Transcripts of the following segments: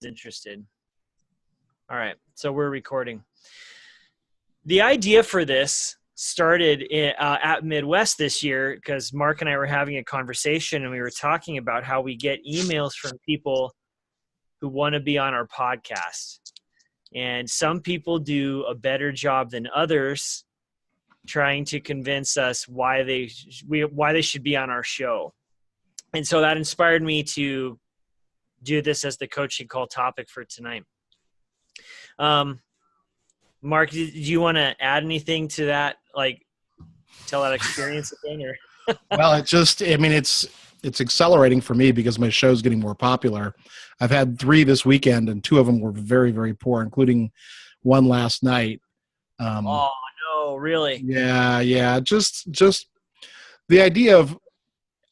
interested. All right, so we're recording. The idea for this started at Midwest this year because Mark and I were having a conversation and we were talking about how we get emails from people who want to be on our podcast. And some people do a better job than others trying to convince us why they should be on our show. And so that inspired me to do this as the coaching call topic for tonight. Mark, do you want to add anything to that? Like tell that experience again? Or? Well, it's accelerating for me because my show's getting more popular. I've had 3 this weekend and 2 of them were very, very poor, including one last night. Oh no, really? Yeah. Just the idea of,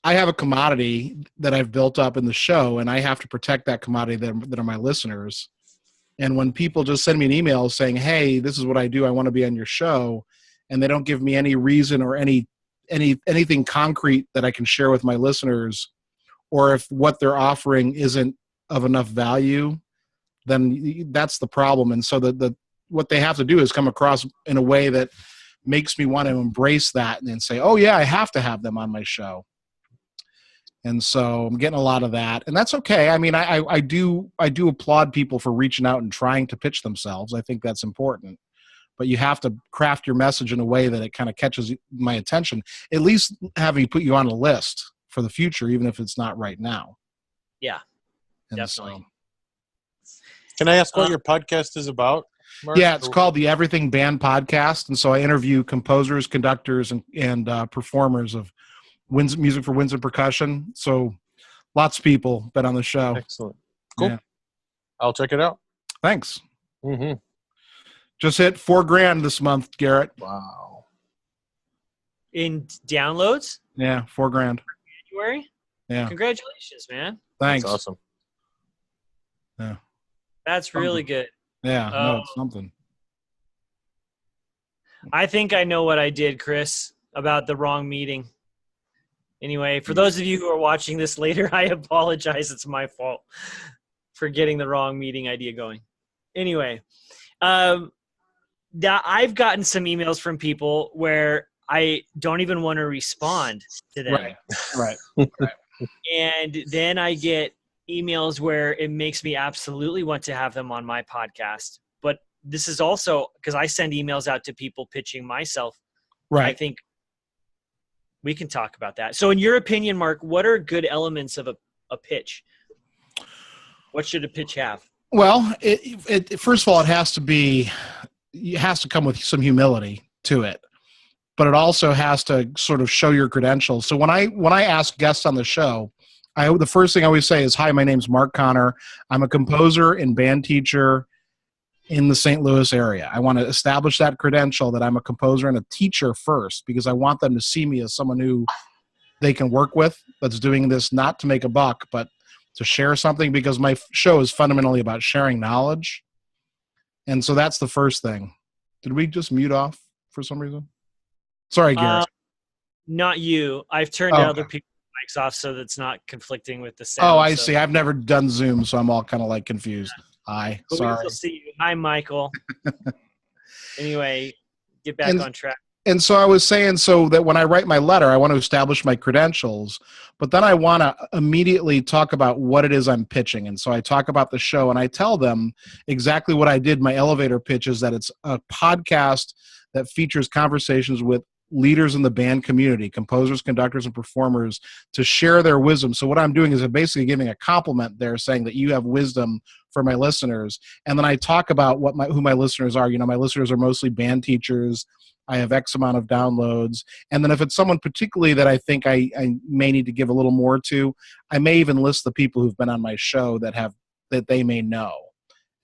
I have a commodity that I've built up in the show and I have to protect that commodity that are my listeners. And when people just send me an email saying, hey, this is what I do, I want to be on your show, and they don't give me any reason or anything concrete that I can share with my listeners, or if what they're offering isn't of enough value, then that's the problem. And so what they have to do is come across in a way that makes me want to embrace that and say, oh yeah, I have to have them on my show. And so I'm getting a lot of that, and that's okay. I mean, I do applaud people for reaching out and trying to pitch themselves. I think that's important, but you have to craft your message in a way that it kind of catches my attention, at least having put you on a list for the future, even if it's not right now. Yeah, and definitely. So, can I ask what your podcast is about, Mark? Yeah, it's called the Everything Band Podcast. And so I interview composers, conductors, and performers of music for winds and percussion. So lots of people been on the show. Excellent. Cool. Yeah. I'll check it out. Thanks. Mm-hmm. Just hit $4,000 this month, Garrett. Wow. In downloads? Yeah, $4,000. January? Yeah. Congratulations, man. Thanks. That's awesome. Yeah. That's really good. Yeah, no, it's something. I think I know what I did, Chris, about the wrong meeting. Anyway, for those of you who are watching this later, I apologize. It's my fault for getting the wrong meeting idea going. Anyway, I've gotten some emails from people where I don't even want to respond to them. Right. And then I get emails where it makes me absolutely want to have them on my podcast. But this is also because I send emails out to people pitching myself. Right. I think we can talk about that. So in your opinion, Mark, what are good elements of a pitch? What should a pitch have? Well, first of all, it has to come with some humility to it, but it also has to sort of show your credentials. So when I ask guests on the show, the first thing I always say is, hi, my name's Mark Connor. I'm a composer and band teacher in the St. Louis area. I want to establish that credential that I'm a composer and a teacher first, because I want them to see me as someone who they can work with, that's doing this not to make a buck, but to share something, because my show is fundamentally about sharing knowledge. And so that's the first thing. Did we just mute off for some reason? Sorry, Garrett. Not you. I've turned other people's mics off so that's not conflicting with the sound. Oh, I see. I've never done Zoom, so I'm all kind of like confused. Hi. But sorry. We'll see you. Hi, Michael. Anyway, get back on track. And so I was saying, so that when I write my letter, I want to establish my credentials, but then I want to immediately talk about what it is I'm pitching. And so I talk about the show and I tell them exactly what I did. My elevator pitch is that it's a podcast that features conversations with leaders in the band community, composers, conductors, and performers, to share their wisdom. So what I'm doing is I'm basically giving a compliment there, saying that you have wisdom for my listeners. And then I talk about who my listeners are. You know, my listeners are mostly band teachers. I have X amount of downloads. And then if it's someone particularly that I think I may need to give a little more to, I may even list the people who've been on my show that they may know.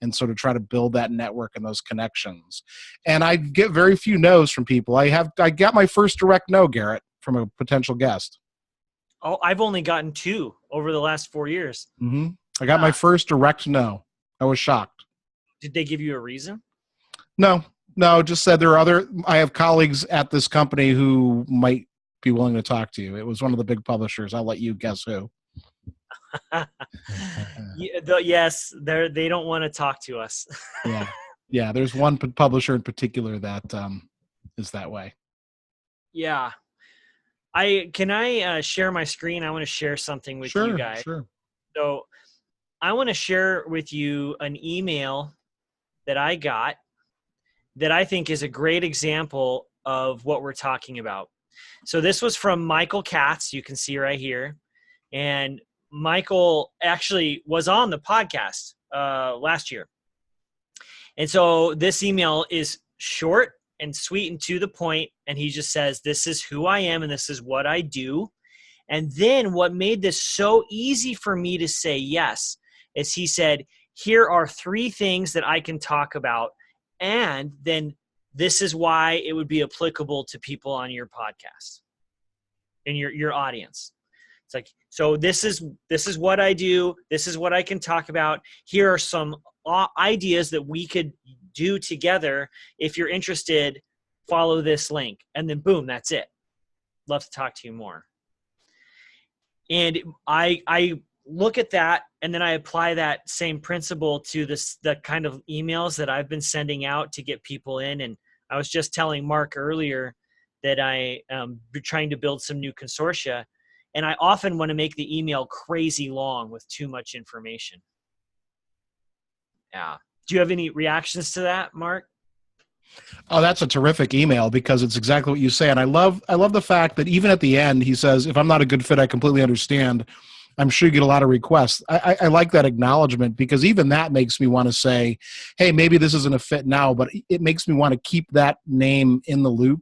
And so to try to build that network and those connections. And I get very few no's from people. I got my first direct no, Garrett, from a potential guest. Oh, I've only gotten 2 over the last 4 years. Mm-hmm. I got my first direct no. I was shocked. Did they give you a reason? No, just said I have colleagues at this company who might be willing to talk to you. It was one of the big publishers. I'll let you guess who. Yes, they don't want to talk to us. Yeah. There's one publisher in particular that is that way. Yeah. Can I share my screen? I want to share something with you guys. Sure. So I want to share with you an email that I got that I think is a great example of what we're talking about. So this was from Michael Katz. You can see right here. And Michael actually was on the podcast last year. And so this email is short and sweet and to the point. And he just says, this is who I am and this is what I do. And then what made this so easy for me to say yes is he said, here are 3 things that I can talk about. And then this is why it would be applicable to people on your podcast and your audience. It's like, so this is what I do. This is what I can talk about. Here are some ideas that we could do together. If you're interested, follow this link. And then boom, that's it. Love to talk to you more. And I look at that and then I apply that same principle to the kind of emails that I've been sending out to get people in. And I was just telling Mark earlier that I am trying to build some new consortia. And I often want to make the email crazy long with too much information. Yeah. Do you have any reactions to that, Mark? Oh, that's a terrific email because it's exactly what you say. And I love the fact that even at the end, he says, if I'm not a good fit, I completely understand. I'm sure you get a lot of requests. I like that acknowledgement because even that makes me want to say, hey, maybe this isn't a fit now, but it makes me want to keep that name in the loop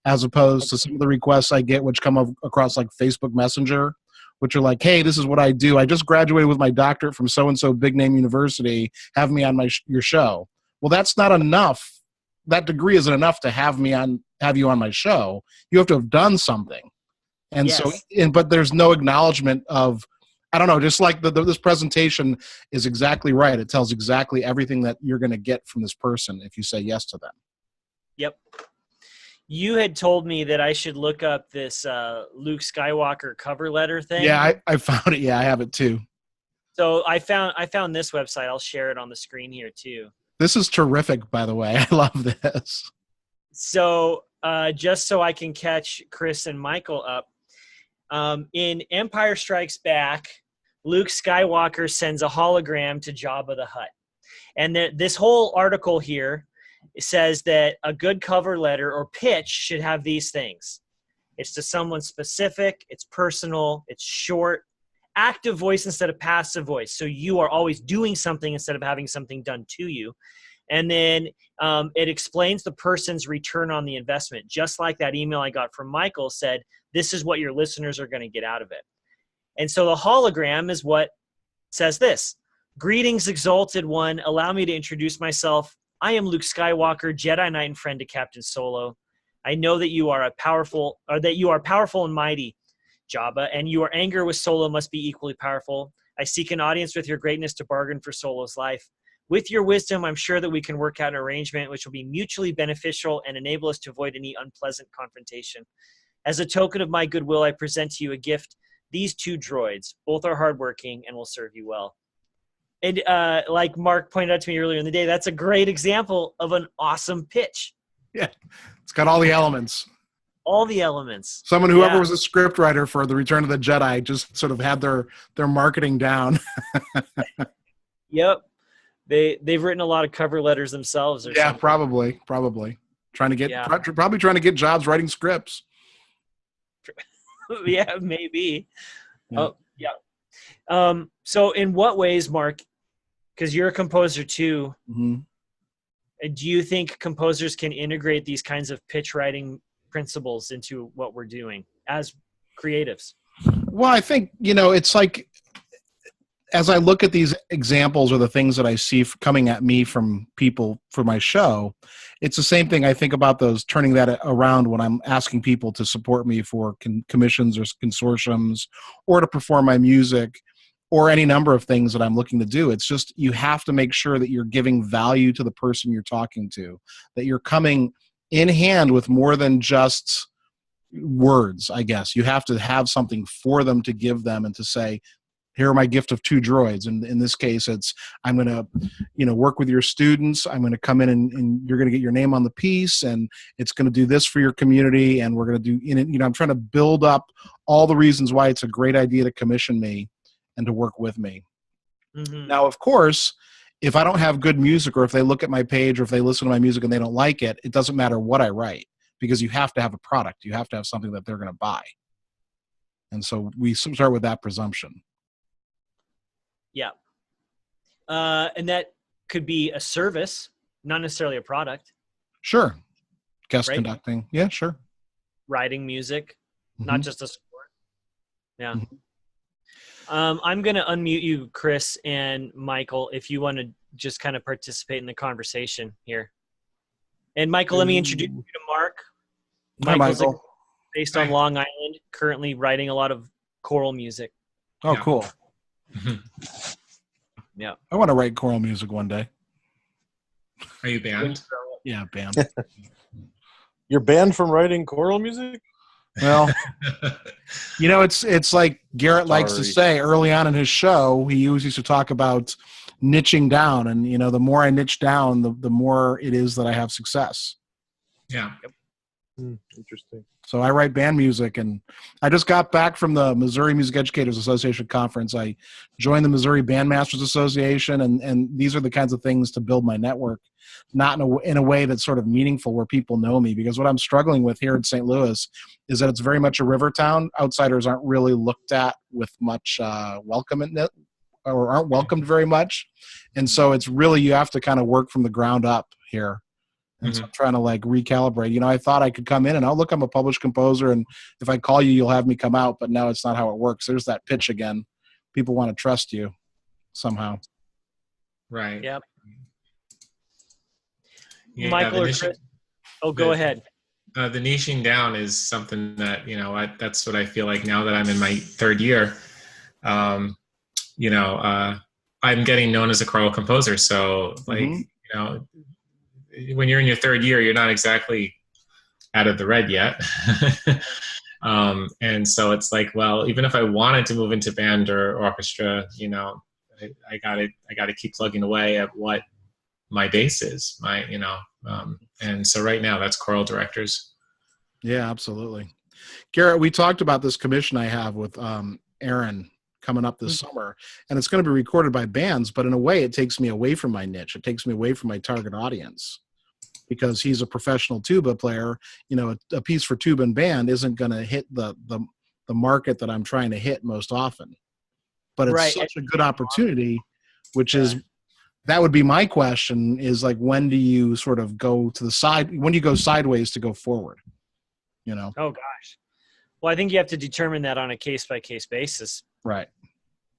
as opposed to some of the requests I get, which come across like Facebook Messenger, which are like, hey, this is what I do. I just graduated with my doctorate from so-and-so big name university. Have me on your show. Well, that's not enough. That degree isn't enough to have you on my show. You have to have done something. And yes. But there's no acknowledgement of, I don't know, just like this presentation is exactly right. It tells exactly everything that you're going to get from this person if you say yes to them. Yep. You had told me that I should look up this Luke Skywalker cover letter thing. Yeah, I found it. Yeah, I have it too. So I found this website. I'll share it on the screen here too. This is terrific, by the way. I love this. So just so I can catch Chris and Michael up, in Empire Strikes Back, Luke Skywalker sends a hologram to Jabba the Hutt. And this whole article here says that a good cover letter or pitch should have these things. It's to someone specific, it's personal, it's short, active voice instead of passive voice. So you are always doing something instead of having something done to you. And then it explains the person's return on the investment, just like that email I got from Michael said, this is what your listeners are going to get out of it. And so the hologram is what says this. Greetings, Exalted One. Allow me to introduce myself. I am Luke Skywalker, Jedi Knight and friend to Captain Solo. I know that you are powerful and mighty, Jabba, and your anger with Solo must be equally powerful. I seek an audience with your greatness to bargain for Solo's life. With your wisdom, I'm sure that we can work out an arrangement which will be mutually beneficial and enable us to avoid any unpleasant confrontation. As a token of my goodwill, I present to you a gift. These 2 droids, both are hardworking and will serve you well. And like Mark pointed out to me earlier in the day, that's a great example of an awesome pitch. Yeah, it's got all the elements. All the elements. Whoever was a script writer for The Return of the Jedi just sort of had their marketing down. Yep. They've written a lot of cover letters themselves. Or something. Probably. Probably trying to get jobs writing scripts. Yeah, maybe. Yeah. Oh, yeah. So in what ways, Mark, because you're a composer too, do you think composers can integrate these kinds of pitch writing principles into what we're doing as creatives? Well, I think, it's like, as I look at these examples or the things that I see coming at me from people for my show, it's the same thing I think about turning that around when I'm asking people to support me for commissions or consortiums or to perform my music or any number of things that I'm looking to do. It's just you have to make sure that you're giving value to the person you're talking to, that you're coming in hand with more than just words, I guess. You have to have something for them to give them and to say, here are my gift of 2 droids. And in this case, it's, I'm going to, work with your students. I'm going to come in and you're going to get your name on the piece, and it's going to do this for your community. And we're going to do, I'm trying to build up all the reasons why it's a great idea to commission me and to work with me. Mm-hmm. Now, of course, if I don't have good music, or if they look at my page, or if they listen to my music and they don't like it, it doesn't matter what I write, because you have to have a product. You have to have something that they're going to buy. And so we start with that presumption. Yeah. And that could be a service, not necessarily a product. Sure. Guest conducting. Yeah, sure. Writing music, not just a sport. Yeah. I'm going to unmute you, Chris and Michael, if you want to just kind of participate in the conversation here. And Michael, let me introduce you to Mark. Hi, Michael. Based on Long Island, currently writing a lot of choral music. Oh, cool. Yeah. I want to write choral music one day. Are you banned? Yeah, banned. You're banned from writing choral music? Well, it's like Garrett likes to say early on in his show, he always used to talk about niching down. And, the more I niche down, the more it is that I have success. Yeah. Interesting. So I write band music, and I just got back from the Missouri Music Educators Association conference. I joined the Missouri Bandmasters Association, and these are the kinds of things to build my network, not in a way that's sort of meaningful where people know me. Because what I'm struggling with here in St. Louis is that it's very much a river town. Outsiders aren't really looked at with much welcome in it, or aren't welcomed very much. And so it's really, you have to kind of work from the ground up here. And so I'm trying to recalibrate. I thought I could come in and, look, I'm a published composer, and if I call you, you'll have me come out. But now it's not how it works. There's that pitch again. People want to trust you somehow. Right. Yep. Yeah, Michael or Chris? Go ahead. The niching down is something that, that's what I feel like now that I'm in my 3rd year. I'm getting known as a choral composer. So when you're in your 3rd year, you're not exactly out of the red yet. And so it's like, well, even if I wanted to move into band or orchestra, I gotta keep plugging away at what my base is, and so right now that's choral directors. Yeah, absolutely. Garrett, we talked about this commission I have with Aaron coming up this summer, and it's going to be recorded by bands, but in a way it takes me away from my niche. It takes me away from my target audience, because he's a professional tuba player. A piece for tuba and band isn't going to hit the market that I'm trying to hit most often, but it's such a good opportunity, which is, that would be my question, is like, when do you sort of go to the side, when do you go sideways to go forward? Oh gosh. Well, I think you have to determine that on a case-by-case basis. Right.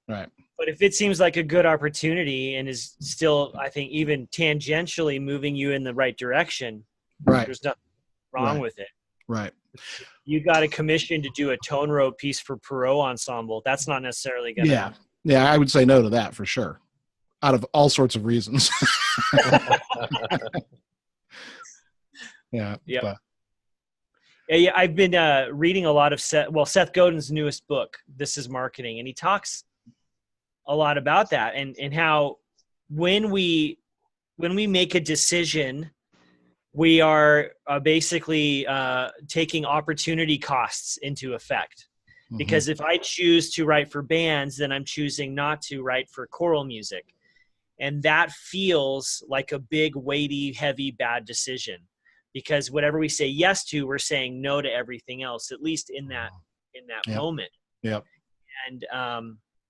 But if it seems like a good opportunity and is still, I think, even tangentially moving you in the right direction, there's nothing wrong with it. Right. You got a commission to do a tone row piece for Perot Ensemble. That's not necessarily going to happen. Yeah, I would say no to that for sure, out of all sorts of reasons. Yeah. Yeah. Yeah, I've been reading a lot of Seth Godin's newest book, This is Marketing, and he talks a lot about that and how when we make a decision, we are basically taking opportunity costs into effect. Because if I choose to write for bands, then I'm choosing not to write for choral music. And that feels like a big, weighty, heavy, bad decision. Because whatever we say yes to, we're saying no to everything else, at least in that moment. Yep. And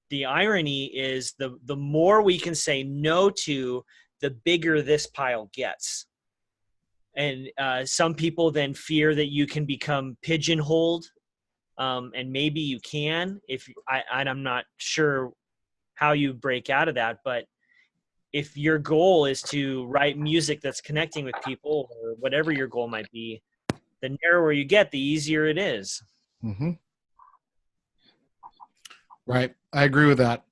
the irony is the more we can say no to, the bigger this pile gets. And some people then fear that you can become pigeonholed, and maybe you can. I'm not sure how you break out of that, but if your goal is to write music that's connecting with people, or whatever your goal might be, the narrower you get, the easier it is. Right. I agree with that.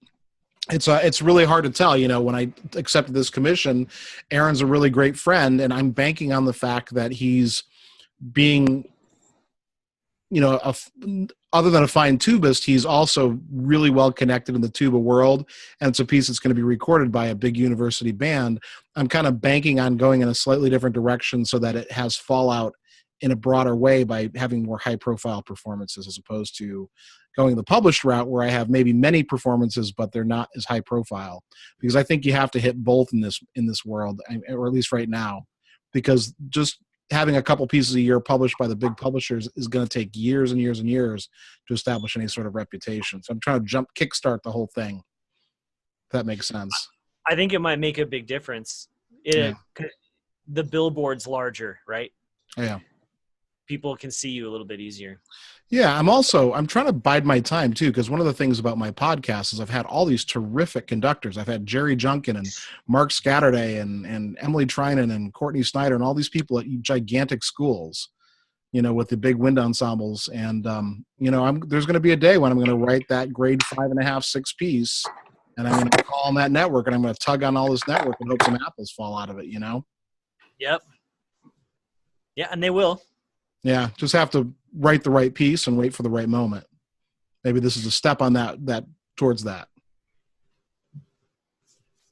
It's really hard to tell. When I accepted this commission, Aaron's a really great friend, and I'm banking on the fact that he's being other than a fine tubist, he's also really well connected in the tuba world, and it's a piece that's going to be recorded by a big university band. I'm kind of banking on going in a slightly different direction so that it has fallout in a broader way by having more high-profile performances, as opposed to going the published route where I have maybe many performances, but they're not as high-profile. Because I think you have to hit both in this world, or at least right now, because just having a couple pieces a year published by the big publishers is going to take years and years and years to establish any sort of reputation. So I'm trying to kickstart the whole thing. If that makes sense. I think it might make a big difference. The billboard's larger, right? Yeah. People can see you a little bit easier. Yeah, I'm trying to bide my time too, because one of the things about my podcast is I've had all these terrific conductors. I've had Jerry Junkin and Mark Scatterday and Emily Trinan and Courtney Snyder and all these people at gigantic schools, with the big wind ensembles. And there's going to be a day when I'm going to write that grade 5.5, 6 piece, and I'm going to call on that network, and I'm going to tug on all this network and hope some apples fall out of it. Yep. Yeah, and they will. Yeah, just have to write the right piece and wait for the right moment. Maybe this is a step on that towards that.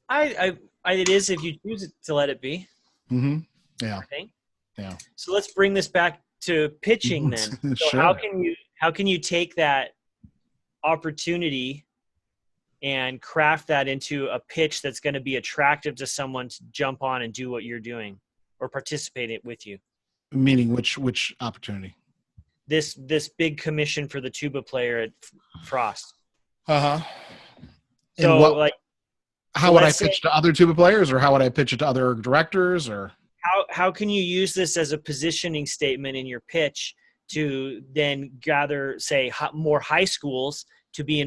It is if you choose it to let it be. Mm-hmm. Yeah. I think. Yeah. So let's bring this back to pitching then. So Sure. how can you take that opportunity and craft that into a pitch that's going to be attractive to someone to jump on and do what you're doing or participate it with you? Meaning which opportunity? This big commission for the tuba player at Frost. Uh-huh. So how would I pitch to other tuba players, or how would I pitch it to other directors, or how can you use this as a positioning statement in your pitch to then gather, say, more high schools to be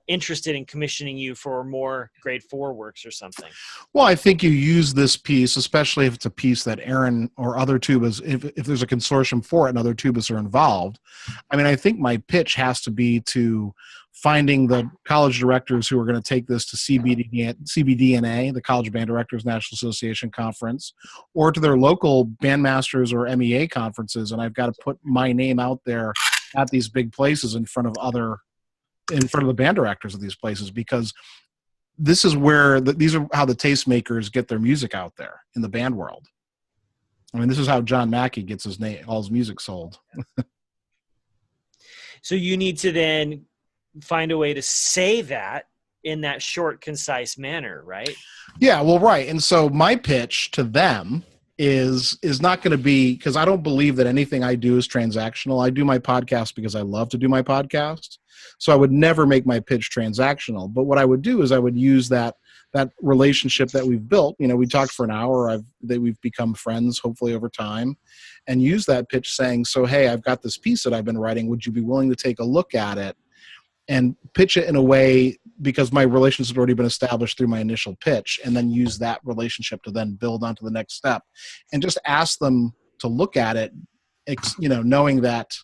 interested in commissioning you for more grade 4 works or something? Well, I think you use this piece, especially if it's a piece that Aaron or other tubas, if there's a consortium for it and other tubas are involved. I mean, I think my pitch has to be to finding the college directors who are going to take this to CBDNA, the College Band Directors National Association Conference, or to their local bandmasters or MEA conferences. And I've got to put my name out there at these big places in front of the band directors of these places, because this is where these are how the tastemakers get their music out there in the band world. I mean, this is how John Mackey gets all his music sold. So you need to then find a way to say that in that short, concise manner, right? Yeah, well, right. And so my pitch to them is not going to be, because I don't believe that anything I do is transactional. I do my podcast because I love to do my podcast. So I would never make my pitch transactional. But what I would do is I would use that relationship that we've built. We talked for an hour. We've become friends, hopefully over time, and use that pitch saying, so, hey, I've got this piece that I've been writing. Would you be willing to take a look at it? And pitch it in a way, because my relationship's already been established through my initial pitch, and then use that relationship to then build onto the next step, and just ask them to look at it, knowing that,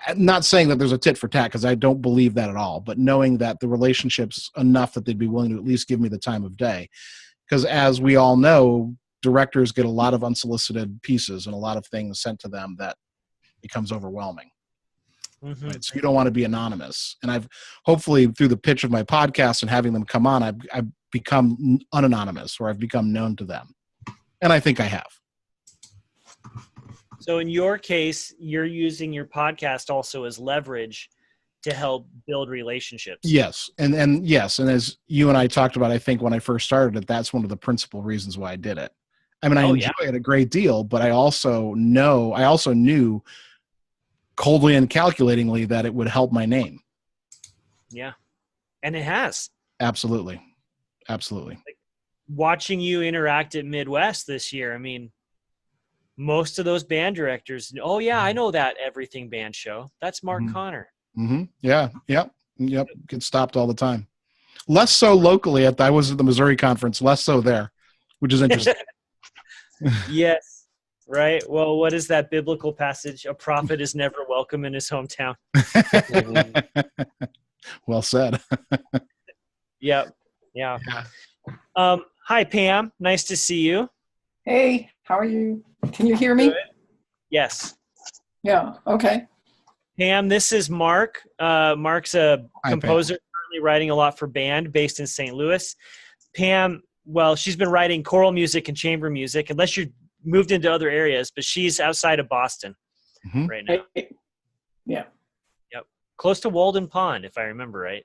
I'm not saying that there's a tit for tat, because I don't believe that at all, but knowing that the relationship's enough that they'd be willing to at least give me the time of day. Because as we all know, directors get a lot of unsolicited pieces and a lot of things sent to them that becomes overwhelming. Mm-hmm. Right? So you don't want to be anonymous. And I've hopefully, through the pitch of my podcast and having them come on, I've become unanonymous, or I've become known to them. And I think I have. So in your case, you're using your podcast also as leverage to help build relationships. Yes. And yes. And as you and I talked about, I think when I first started it, that's one of the principal reasons why I did it. I mean, I enjoy it a great deal, but I also knew coldly and calculatingly that it would help my name. Yeah. And it has. Absolutely. Watching you interact at Midwest this year, I mean, most of those band directors, oh yeah, I know that Everything Band show. That's Mark Connor. Mm-hmm. Yeah. Yep. Get stopped all the time. Less so locally. I was at the Missouri conference, less so there, which is interesting. Yes. Right. Well, what is that biblical passage? A prophet is never welcome in his hometown. Well said. Yep. Yeah. Hi, Pam. Nice to see you. Hey, how are you? Can you hear me? Good. Yes. Yeah. Okay. Pam, this is Mark. Mark's a Hi, composer currently writing a lot for band based in St. Louis. Pam, well, she's been writing choral music and chamber music, unless you moved into other areas, but she's outside of Boston right now. Yeah. Yep. Close to Walden Pond, if I remember right.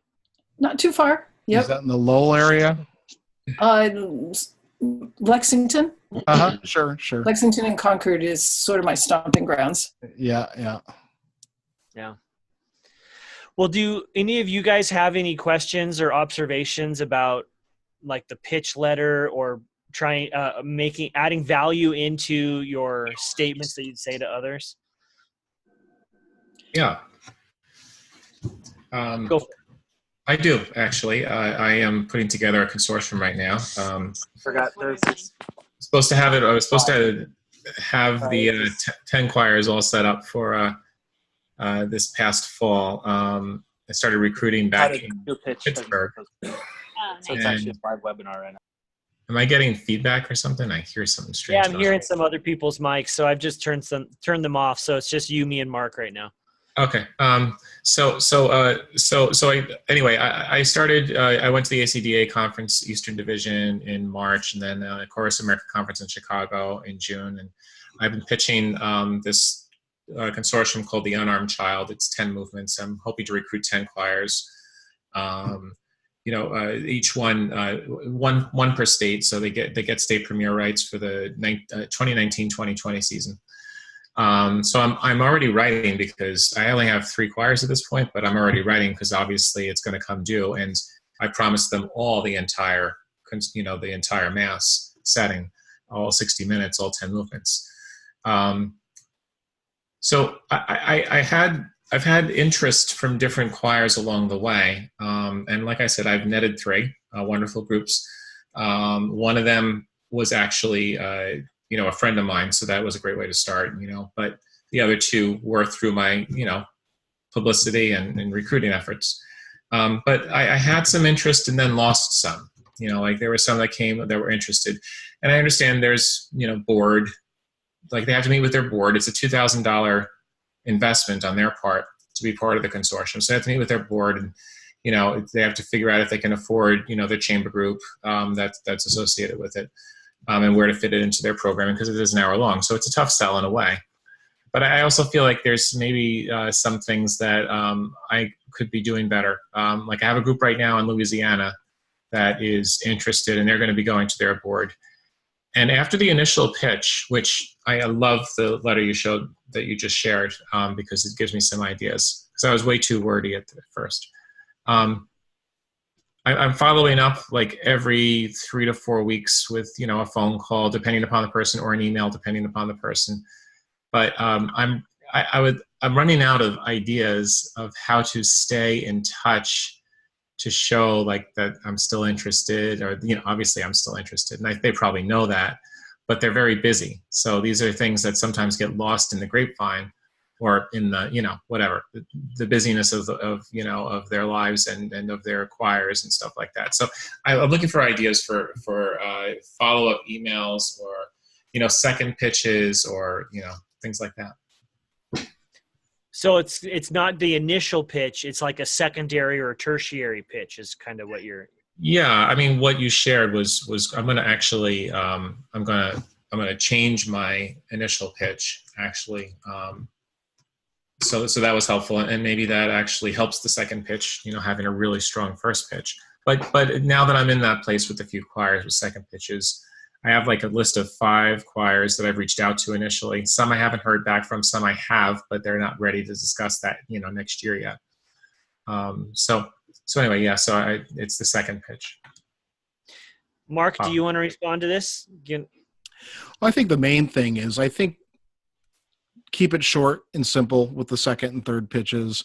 Not too far. Is Yep. that in the Lowell area? Lexington. Sure. Lexington and Concord is sort of my stomping grounds. Yeah. Well, do any of you guys have any questions or observations about like the pitch letter or trying adding value into your statements that you'd say to others? Yeah. Go for it. I do, actually. I am putting together a consortium right now. Forgot Thursday. I was supposed to have the 10 choirs all set up for this past fall. I started recruiting back in Pittsburgh. So it's actually a live webinar right now. Am I getting feedback or something? I hear something strange. Yeah, I'm hearing some other people's mics, so I've just turned them off. So it's just you, me, and Mark right now. Okay. So I started. I went to the ACDA conference, Eastern Division, in March, and then Chorus America conference in Chicago in June. And I've been pitching this consortium called the Unarmed Child. It's 10 movements. I'm hoping to recruit 10 choirs. Each one per state, so they get state premier rights for the 2019-2020 season. So I'm already writing because I only have 3 choirs at this point, but I'm already writing because obviously it's going to come due, and I promised them all the entire mass setting, all 60 minutes, all 10 movements. So I've had interest from different choirs along the way, and like I said, I've netted 3 wonderful groups. One of them was actually a friend of mine, so that was a great way to start, but the other 2 were through my, publicity and recruiting efforts. But I had some interest and then lost some, like there were some that came that were interested. And I understand there's, board, like they have to meet with their board. It's a $2,000 investment on their part to be part of the consortium. So they have to meet with their board and, they have to figure out if they can afford, their chamber group that's associated with it. And where to fit it into their programming, because it is an hour long. So it's a tough sell in a way. But I also feel like there's maybe some things that I could be doing better. Like I have a group right now in Louisiana that is interested, and they're going to be going to their board. And after the initial pitch, which I love the letter you showed that you just shared, because it gives me some ideas, because I was way too wordy at first. I'm following up like every 3 to 4 weeks with, a phone call, depending upon the person, or an email, depending upon the person. But I'm running out of ideas of how to stay in touch to show like that I'm still interested, or, obviously I'm still interested. And they probably know that, but they're very busy. So these are things that sometimes get lost in the grapevine, or in the, whatever, the busyness of their lives and of their choirs and stuff like that. So I'm looking for ideas for follow-up emails, or, second pitches, or, things like that. So it's not the initial pitch. It's like a secondary or a tertiary pitch is kind of what you're. Yeah. I mean, what you shared was I'm going to actually, I'm going to change my initial pitch actually. So that was helpful, and maybe that actually helps the second pitch, having a really strong first pitch. But now that I'm in that place with a few choirs with second pitches, I have like a list of 5 choirs that I've reached out to initially. Some I haven't heard back from, some I have, but they're not ready to discuss that, next year yet. So anyway, yeah. So it's the second pitch. Mark, do you want to respond to this? Well, I think the main thing is, keep it short and simple with the second and third pitches.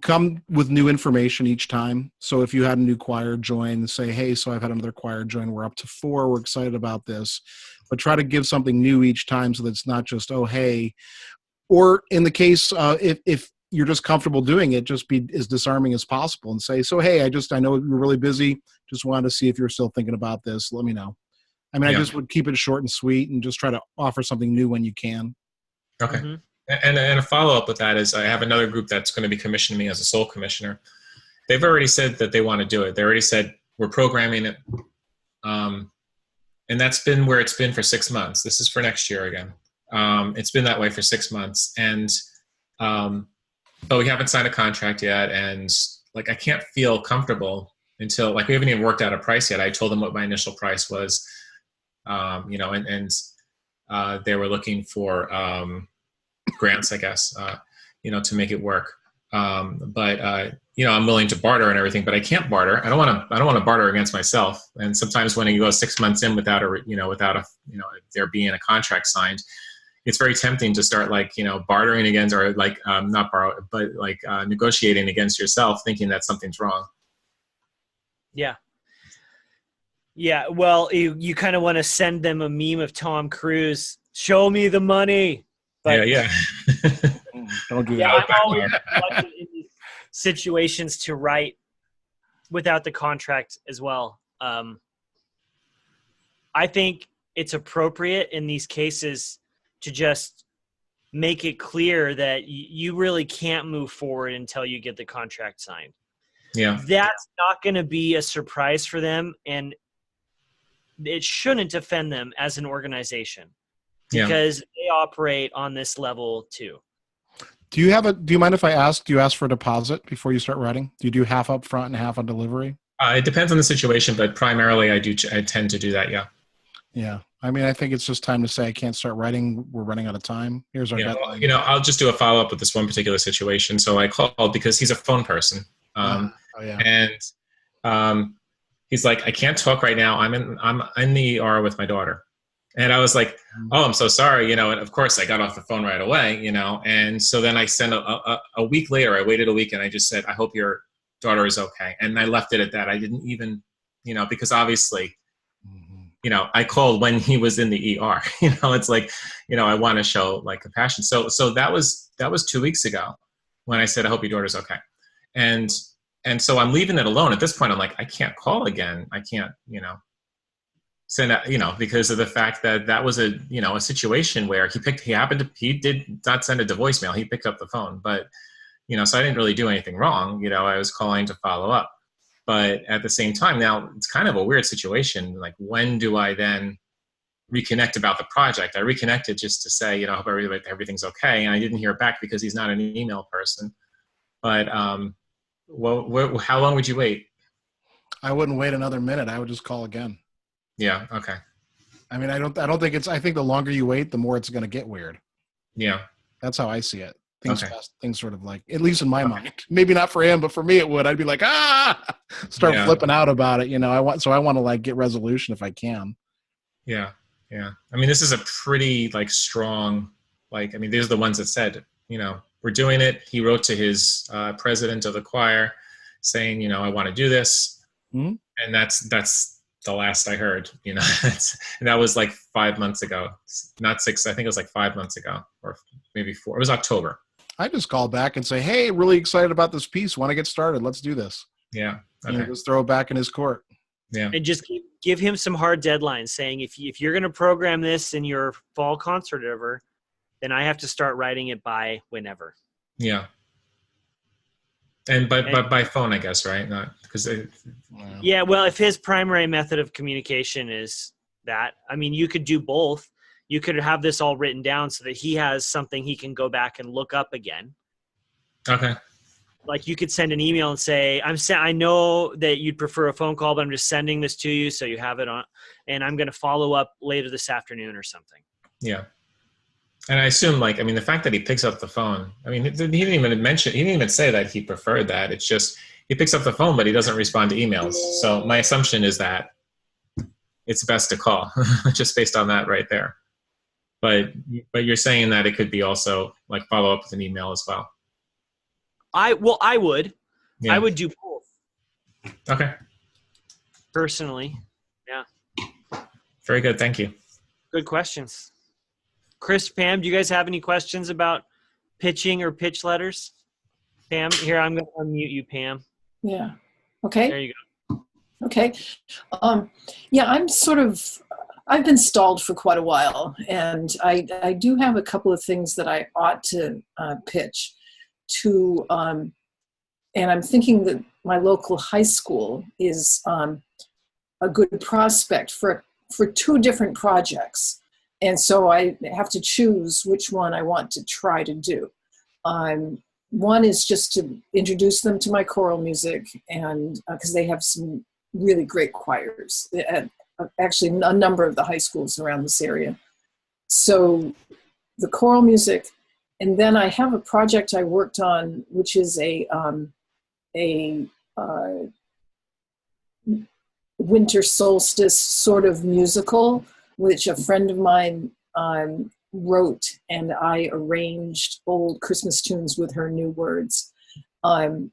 Come with new information each time. So if you had a new choir join, say, hey, so I've had another choir join. We're up to 4. We're excited about this. But try to give something new each time so that it's not just, oh, hey. Or in the case, if you're just comfortable doing it, just be as disarming as possible and say, so, hey, I know you're really busy. Just wanted to see if you're still thinking about this. Let me know. I mean, yeah. I just would keep it short and sweet and just try to offer something new when you can. Okay. Mm-hmm. And a follow-up with that is I have another group that's going to be commissioning me as a sole commissioner. They've already said that they want to do it. They already said we're programming it. And that's been where it's been for 6 months. This is for next year again. It's been that way for 6 months. And, but we haven't signed a contract yet. And like, I can't feel comfortable until, like, we haven't even worked out a price yet. I told them what my initial price was, you know, and they were looking for grants, I guess, you know, to make it work. But you know, I'm willing to barter and everything, but I can't barter. I don't want to barter against myself. And sometimes when you go 6 months in without there being a contract signed, it's very tempting to start, like, you know, bartering against, or like, not borrow, but like negotiating against yourself, thinking that something's wrong. Yeah. Yeah. Well, you kind of want to send them a meme of Tom Cruise, show me the money. But yeah. Don't do yeah, that. I'm always reluctant in these situations to write without the contract as well. I think it's appropriate in these cases to just make it clear that you really can't move forward until you get the contract signed. Yeah. That's not going to be a surprise for them, and it shouldn't offend them as an organization, because they operate on this level too. Do you mind if I ask, do you ask for a deposit before you start writing? Do you do half up front and half on delivery? It depends on the situation, but primarily I tend to do that. Yeah. Yeah. I mean, I think it's just time to say, I can't start writing. We're running out of time. Here's our deadline. Well, you know, I'll just do a follow-up with this one particular situation. So I called because he's a phone person. And he's like, I can't talk right now. I'm in the ER with my daughter. And I was like, oh, I'm so sorry, you know, and of course I got off the phone right away, you know, and so then I sent a week later, I waited a week and I just said, I hope your daughter is okay. And I left it at that. I didn't even, you know, because obviously, you know, I called when he was in the ER, you know, it's like, you know, I want to show like compassion. So that was 2 weeks ago when I said, I hope your daughter's okay. And so I'm leaving it alone. At this point, I'm like, I can't call again. I can't, you know, send out, you know, because of the fact that was a, you know, a situation where he did not send it to voicemail. He picked up the phone, but, you know, so I didn't really do anything wrong. You know, I was calling to follow up, but at the same time, now it's kind of a weird situation. Like, when do I then reconnect about the project? I reconnected just to say, you know, I hope everything's okay. And I didn't hear back because he's not an email person. But, well, how long would you wait? I wouldn't wait another minute. I would just call again. Yeah. Okay. I mean, I don't think I think the longer you wait, the more it's going to get weird. Yeah. That's how I see it. Things sort of like, at least in my mind, maybe not for him, but for me, it would. I'd be like, start flipping out about it. You know, I want to like get resolution if I can. Yeah. Yeah. I mean, this is a pretty like strong, like, I mean, these are the ones that said, you know, we're doing it. He wrote to his president of the choir saying, you know, I want to do this. Mm-hmm. And that's the last I heard, you know. And that was like 5 months ago, not 6. I think it was like 5 months ago, or maybe 4. It was October. I just call back and say, hey, really excited about this piece. Want to get started? Let's do this. Yeah. Okay. You know, just throw it back in his court. Yeah. And just give him some hard deadlines, saying if you're going to program this in your fall concert or whatever, then I have to start writing it by whenever. Yeah. And by phone, I guess, right? Not because. Yeah. Well, if his primary method of communication is that, I mean, you could do both. You could have this all written down so that he has something he can go back and look up again. Okay. Like, you could send an email and say, I know that you'd prefer a phone call, but I'm just sending this to you so you have it on, and I'm going to follow up later this afternoon or something. Yeah. And I assume, like, I mean, the fact that he picks up the phone, I mean, he didn't even say that he preferred that. It's just, he picks up the phone, but he doesn't respond to emails. So my assumption is that it's best to call, just based on that right there. But you're saying that it could be also like follow up with an email as well. I would. Yeah. I would do both. Okay. Personally. Yeah. Very good. Thank you. Good questions. Chris, Pam, do you guys have any questions about pitching or pitch letters? Pam, here, I'm going to unmute you, Pam. Yeah. Okay. There you go. Okay. Yeah, I'm sort of, I've been stalled for quite a while, and I do have a couple of things that I ought to pitch to, and I'm thinking that my local high school is a good prospect for two different projects, and so I have to choose which one I want to try to do. One is just to introduce them to my choral music, and because they have some really great choirs at actually a number of the high schools around this area. So the choral music, and then I have a project I worked on, which is a winter solstice sort of musical, which a friend of mine wrote, and I arranged old Christmas tunes with her new words. And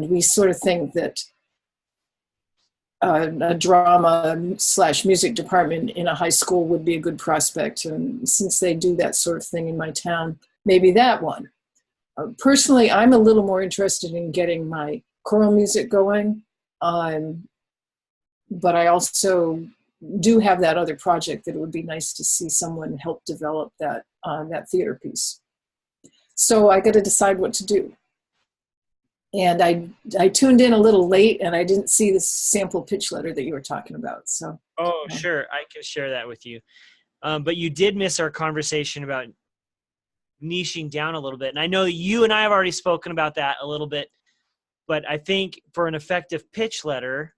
we sort of think that a drama/music department in a high school would be a good prospect. And since they do that sort of thing in my town, maybe that one. Personally, I'm a little more interested in getting my choral music going. But I also do have that other project that it would be nice to see someone help develop that theater piece. So I got to decide what to do. And I tuned in a little late, and I didn't see the sample pitch letter that you were talking about. So. Oh, sure. I can share that with you. But you did miss our conversation about niching down a little bit. And I know you and I have already spoken about that a little bit. But I think for an effective pitch letter,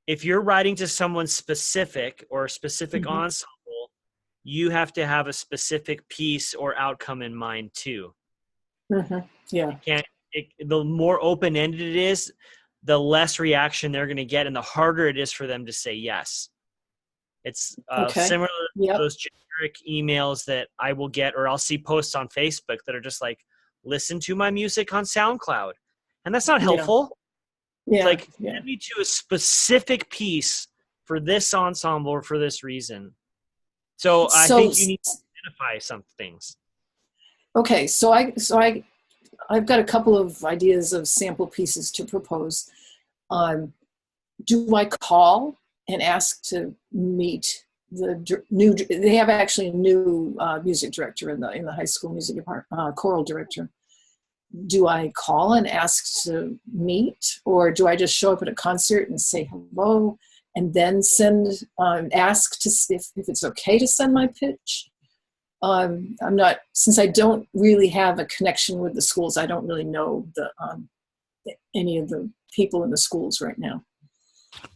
if you're writing to someone specific or a specific ensemble, you have to have a specific piece or outcome in mind too. Yeah. The more open-ended it is, the less reaction they're going to get, and the harder it is for them to say yes. It's similar to those generic emails that I will get, or I'll see posts on Facebook that are just like, listen to my music on SoundCloud. And that's not helpful. Yeah. It's like, send me to a specific piece for this ensemble or for this reason. So I think you need to identify some things. Okay, so I've got a couple of ideas of sample pieces to propose. Do I call and ask to meet the new? They have actually a new music director in the high school music department, choral director. Do I call and ask to meet, or do I just show up at a concert and say hello, and then ask to see if it's okay to send my pitch? I'm not, since I don't really have a connection with the schools, I don't really know any of the people in the schools right now.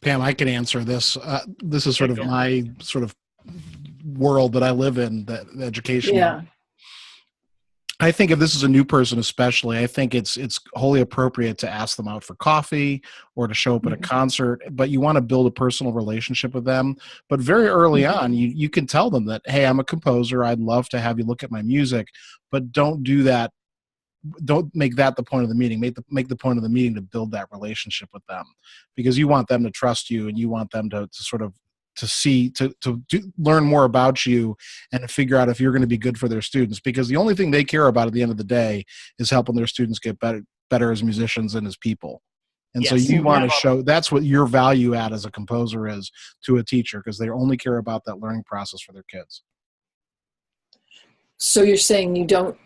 Pam, I can answer this. This is sort of my sort of world that I live in, the education. Yeah. I think if this is a new person, especially, I think it's wholly appropriate to ask them out for coffee or to show up at a concert, but you want to build a personal relationship with them. But very early on, you can tell them that, hey, I'm a composer. I'd love to have you look at my music, but don't do that. Don't make that the point of the meeting. Make the point of the meeting to build that relationship with them, because you want them to trust you, and you want them to sort of learn more about you and to figure out if you're going to be good for their students, because the only thing they care about at the end of the day is helping their students get better as musicians and as people. And so you want to show that's what your value add as a composer is to a teacher, because they only care about that learning process for their kids. So you're saying you don't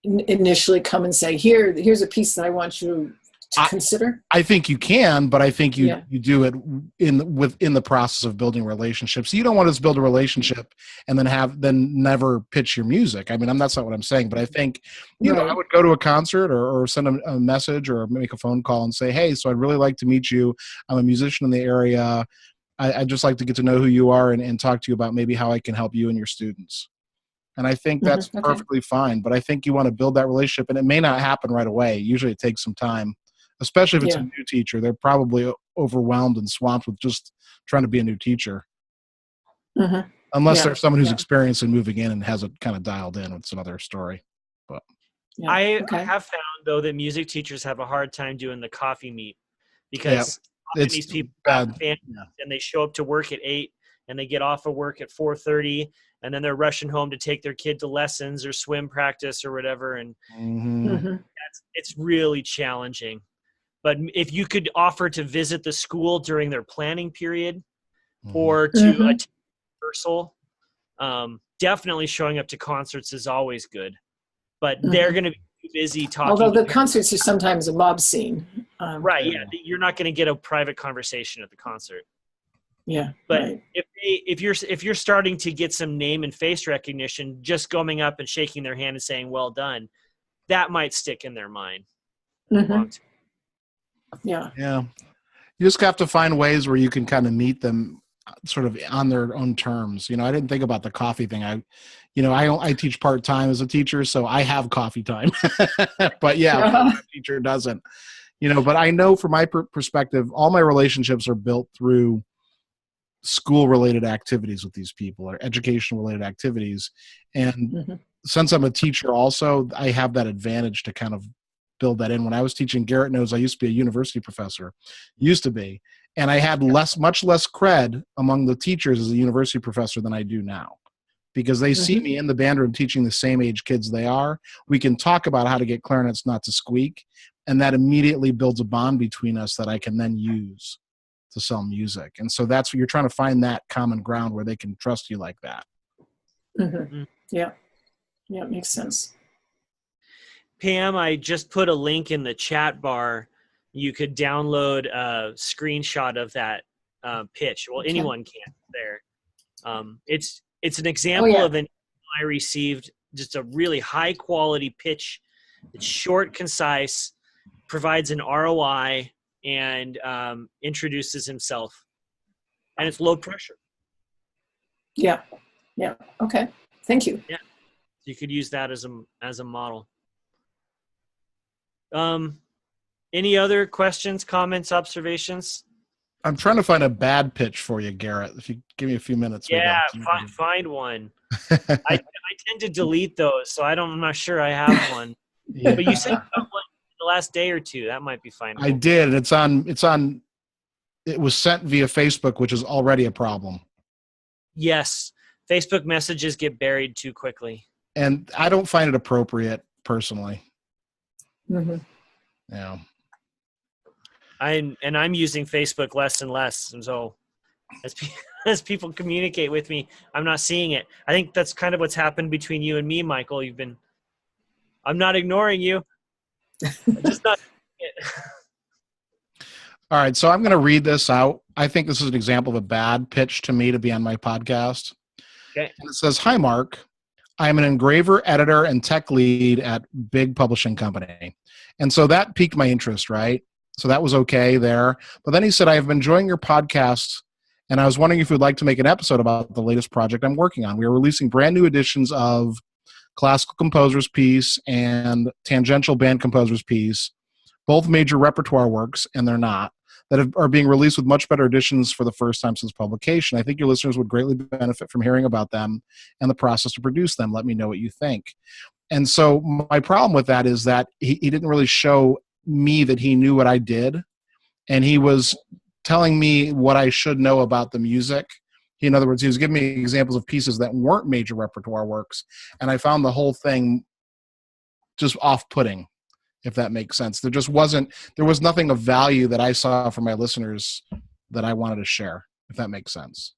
initially come and say, here's a piece that I want you to consider? I think you can, but I think you do it within the process of building relationships. You don't want to build a relationship and then never pitch your music. I mean, that's not what I'm saying, but I think, I would go to a concert or send a message or make a phone call and say, hey, so I'd really like to meet you. I'm a musician in the area. I'd just like to get to know who you are and talk to you about maybe how I can help you and your students. And I think that's perfectly fine, but I think you want to build that relationship, and it may not happen right away. Usually it takes some time. Especially if it's a new teacher, they're probably overwhelmed and swamped with just trying to be a new teacher. Unless there's someone who's experienced in moving in and has it kind of dialed in. It's another story. But I have found, though, that music teachers have a hard time doing the coffee meet, because these people have families and they show up to work at 8 and they get off of work at 4:30, and then they're rushing home to take their kid to lessons or swim practice or whatever. And it's really challenging. But if you could offer to visit the school during their planning period, or to attend rehearsal. Definitely showing up to concerts is always good, but they're going to be too busy talking. Although the concerts are sometimes a mob scene. Right. Yeah. You're not going to get a private conversation at the concert. Yeah. But right. if you're starting to get some name and face recognition, just going up and shaking their hand and saying, well done, that might stick in their mind. Yeah. Yeah. You just have to find ways where you can kind of meet them sort of on their own terms. You know, I didn't think about the coffee thing. I teach part-time as a teacher, so I have coffee time, but yeah, a teacher doesn't, but I know from my perspective, all my relationships are built through school-related activities with these people or education-related activities. And since I'm a teacher also, I have that advantage to kind of build that in. When I was teaching, Garrett knows I used to be a university professor, and I had much less cred among the teachers as a university professor than I do now, because they see me in the band room teaching the same age kids they are. We can talk about how to get clarinets not to squeak, and that immediately builds a bond between us that I can then use to sell music. And so that's what you're trying to find, that common ground where they can trust you like that. Yeah, it makes sense. Pam, I just put a link in the chat bar. You could download a screenshot of that pitch. Well, anyone can there. It's an example of an I received, just a really high quality pitch. It's short, concise, provides an ROI, and introduces himself. And it's low pressure. Yeah. Okay. Thank you. Yeah. You could use that as a model. Any other questions, comments, observations? I'm trying to find a bad pitch for you, Garrett. If you give me a few minutes. Yeah, find one. I tend to delete those, so I'm not sure I have one. Yeah. But you said you got one the last day or two. That might be fine. I did. It was sent via Facebook, which is already a problem. Yes. Facebook messages get buried too quickly. And I don't find it appropriate personally. Yeah. I'm using Facebook less and less. And so as people communicate with me, I'm not seeing it. I think that's kind of what's happened between you and me, Michael. I'm not ignoring you. I'm just not seeing it. All right. So I'm going to read this out. I think this is an example of a bad pitch to me to be on my podcast. Okay. And it says, "Hi, Mark. I'm an engraver, editor, and tech lead at big publishing company." And so that piqued my interest, right? So that was okay there. But then he said, "I have been enjoying your podcast, and I was wondering if you'd like to make an episode about the latest project I'm working on. We are releasing brand new editions of Classical Composer's Piece and Tangential Band Composer's Piece, both major repertoire works, and they're not, that are being released with much better editions for the first time since publication. I think your listeners would greatly benefit from hearing about them and the process to produce them. Let me know what you think." And so my problem with that is that he didn't really show me that he knew what I did, and he was telling me what I should know about the music. In other words, he was giving me examples of pieces that weren't major repertoire works, and I found the whole thing just off-putting, if that makes sense. There was nothing of value that I saw for my listeners that I wanted to share, if that makes sense.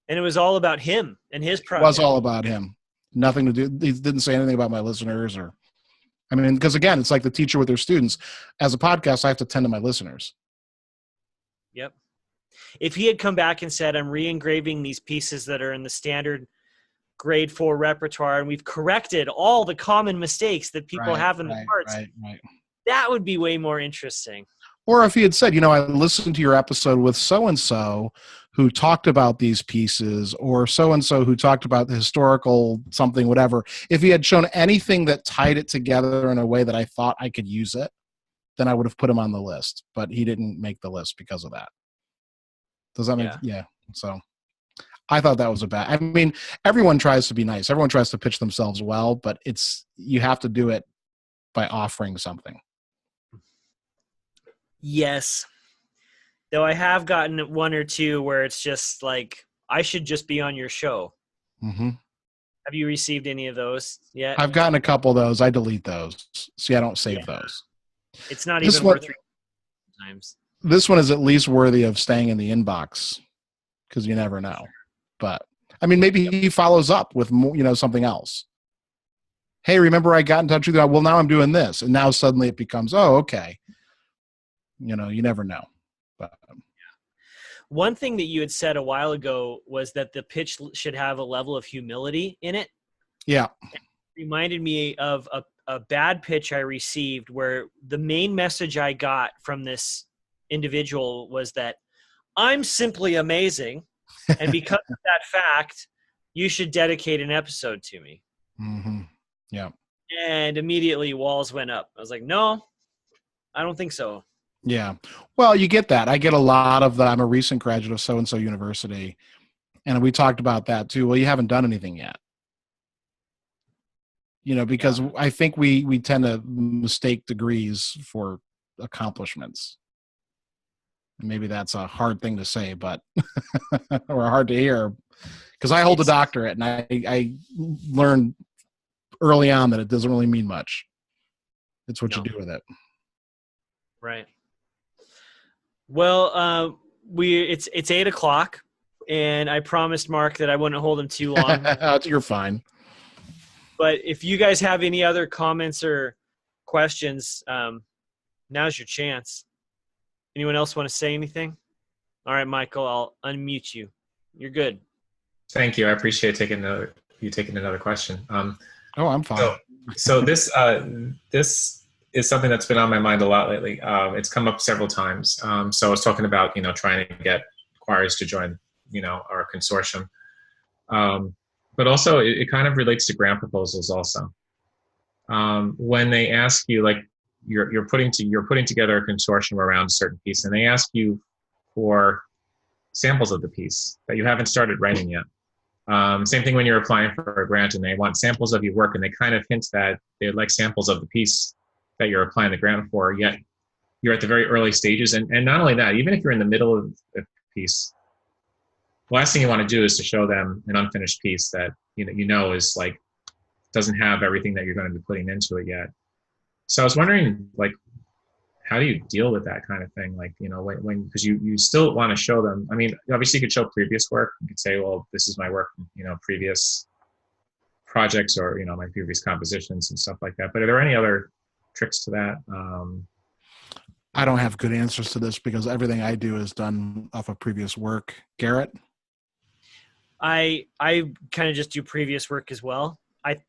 And it was all about him and his project. It was all about him. Nothing to do. He didn't say anything about my listeners because again, it's like the teacher with their students. As a podcast, I have to tend to my listeners. Yep. If he had come back and said, "I'm re-engraving these pieces that are in the standard grade 4 repertoire, and we've corrected all the common mistakes that people have in the parts," that would be way more interesting. Or if he had said, "I listened to your episode with so-and-so who talked about these pieces," or so-and-so who talked about the historical something, whatever. If he had shown anything that tied it together in a way that I thought I could use it, then I would have put him on the list. But he didn't make the list because of that. Does that make So I thought that was everyone tries to be nice. Everyone tries to pitch themselves well, but you have to do it by offering something. Yes. Though I have gotten one or two where it's just like, I should just be on your show. Mm-hmm. Have you received any of those yet? I've gotten a couple of those. I delete those. See, I don't save those. It's not even worth 3 times. This one is at least worthy of staying in the inbox. because you never know. But I mean, maybe he follows up with more, something else. Hey, remember I got in touch with you? Well, now I'm doing this, and now suddenly it becomes, oh, okay. You never know. But one thing that you had said a while ago was that the pitch should have a level of humility in it. Yeah. It reminded me of a bad pitch I received where the main message I got from this individual was that I'm simply amazing. And because of that fact, you should dedicate an episode to me. Mm-hmm. Yeah. And immediately walls went up. I was like, no, I don't think so. Yeah. Well, you get that. I get a lot of that. I'm a recent graduate of so-and-so university. And we talked about that too. Well, you haven't done anything yet. Because I think we tend to mistake degrees for accomplishments. Maybe that's a hard thing to say, but or hard to hear, because I hold a doctorate and I learned early on that it doesn't really mean much. It's what you do with it. Right. Well, it's 8:00, and I promised Mark that I wouldn't hold him too long. You're fine. But if you guys have any other comments or questions, now's your chance. Anyone else want to say anything? All right, Michael, I'll unmute you. You're good. Thank you. I appreciate taking another question. I'm fine. So this is something that's been on my mind a lot lately. It's come up several times. So I was talking about trying to get choirs to join our consortium. But also it kind of relates to grant proposals also. When they ask you, like, you're putting together a consortium around a certain piece, and they ask you for samples of the piece that you haven't started writing yet. Same thing when you're applying for a grant and they want samples of your work, and they kind of hint that they'd like samples of the piece that you're applying the grant for, yet you're at the very early stages. And not only that, even if you're in the middle of a piece, the last thing you want to do is to show them an unfinished piece that is like doesn't have everything that you're going to be putting into it yet. So I was wondering, like, how do you deal with that kind of thing? Like, when because you still want to show them. I mean, obviously you could show previous work. You could say, well, this is my work from previous projects or my previous compositions and stuff like that. But are there any other tricks to that? I don't have good answers to this because everything I do is done off of previous work. Garrett? I kind of just do previous work as well.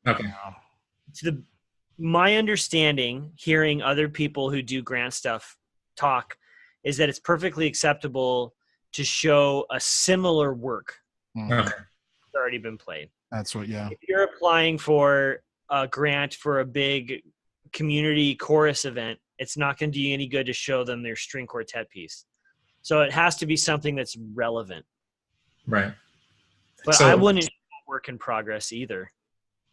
Okay. My understanding, hearing other people who do grant stuff talk, is that it's perfectly acceptable to show a similar work that's already been played. That's what, yeah. If you're applying for a grant for a big community chorus event, it's not going to do you any good to show them their string quartet piece. So it has to be something that's relevant. Right. But I wouldn't work in progress either.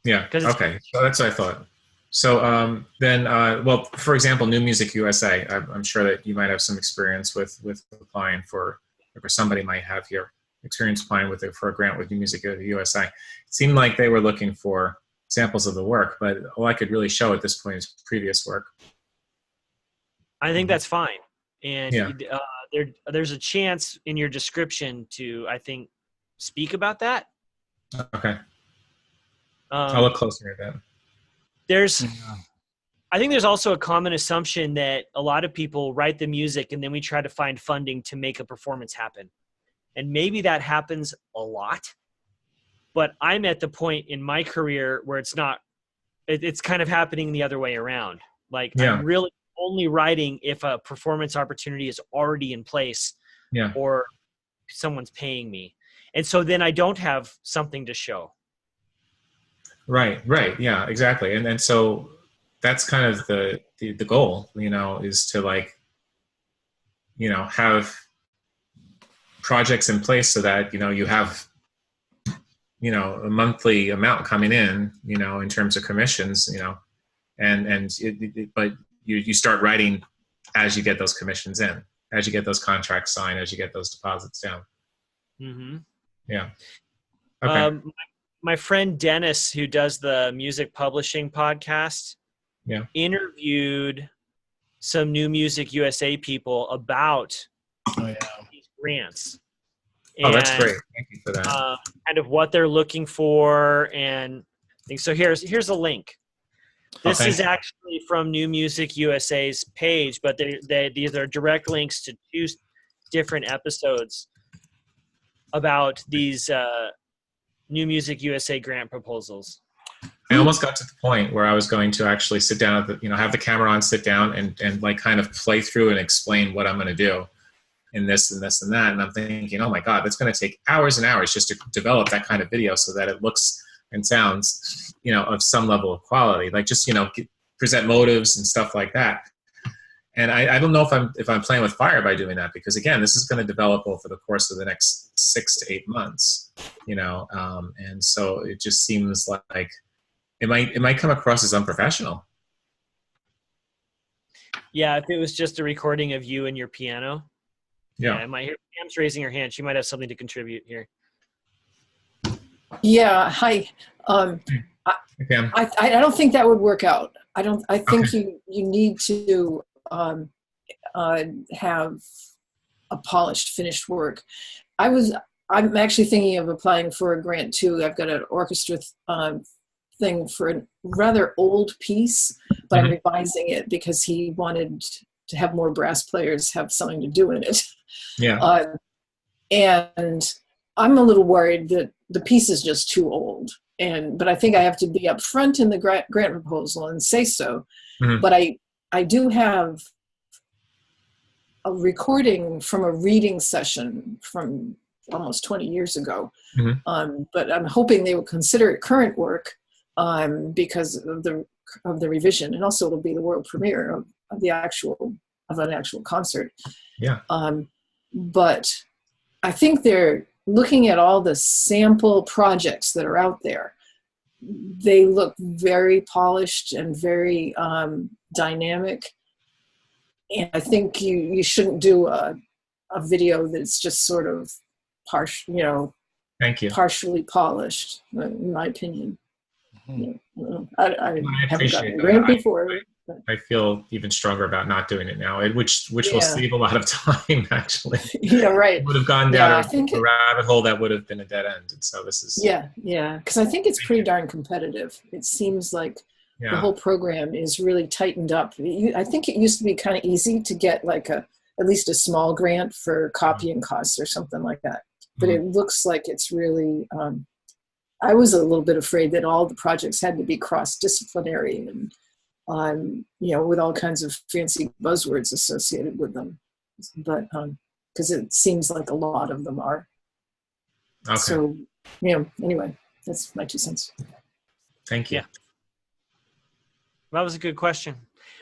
Yeah. Okay. So that's what I thought. So then, well, for example, New Music USA, I'm sure that you might have some experience with applying for, or somebody might have here experience applying for a grant with New Music USA. It seemed like they were looking for samples of the work, but all I could really show at this point is previous work. I think that's fine. And there's a chance in your description to, I think, speak about that. Okay. I'll look closer at that. I think there's also a common assumption that a lot of people write the music and then we try to find funding to make a performance happen. And maybe that happens a lot, but I'm at the point in my career where it's kind of happening the other way around. Like, I'm really only writing if a performance opportunity is already in place or someone's paying me. And so then I don't have something to show. Right. Yeah, exactly. And so that's kind of the goal, is to, like, have projects in place so that, you have, a monthly amount coming in, in terms of commissions, but you start writing as you get those commissions in, as you get those contracts signed, as you get those deposits down. Mm-hmm. Yeah. Okay. My friend Dennis, who does the music publishing podcast, interviewed some New Music USA people about these grants. Oh, that's and great. Thank you for that. kind of what they're looking for and things. So here's a link. This is actually from New Music USA's page, but these are direct links to 2 different episodes about these New Music USA grant proposals. I almost got to the point where I was going to actually sit down at have the camera on, sit down and like kind of play through and explain what I'm going to do in this and this and that. And I'm thinking, oh my God, that's going to take hours and hours just to develop that kind of video so that it looks and sounds, of some level of quality, like just, present motives and stuff like that. And I don't know if I'm playing with fire by doing that, because again, this is going to develop over the course of the next 6 to 8 months, and so it just seems like it might come across as unprofessional. Yeah, if it was just a recording of you and your piano. Yeah, I might hear Pam's raising her hand. She might have something to contribute here. Yeah, hi. Pam. I don't think that would work out. I think you need to have a polished, finished work. I'm actually thinking of applying for a grant too. I've got an orchestra thing for a rather old piece, but I'm revising it because he wanted to have more brass players have something to do in it. Yeah. And I'm a little worried that the piece is just too old. But I think I have to be upfront in the grant proposal and say so. But I do have a recording from a reading session from almost 20 years ago. But I'm hoping they will consider it current work because of the revision, and also it'll be the world premiere of an actual concert. Yeah. But I think they're looking at all the sample projects that are out there. They look very polished and very dynamic. And I think you shouldn't do a video that's just sort of Thank you. partially polished, in my opinion. I haven't appreciate gotten a that. grant before. I feel even stronger about not doing it now, which will save a lot of time, actually. Yeah, right. It would have gone down a rabbit hole that would have been a dead end. And so this is... Yeah, because I think it's pretty darn competitive. It seems like the whole program is really tightened up. I think it used to be kind of easy to get like at least a small grant for copying costs or something like that. But it looks like it's really... I was a little bit afraid that all the projects had to be cross-disciplinary and with all kinds of fancy buzzwords associated with them, but because it seems like a lot of them are. Okay. So, anyway, that's my 2 cents. Thank you. Yeah. That was a good question.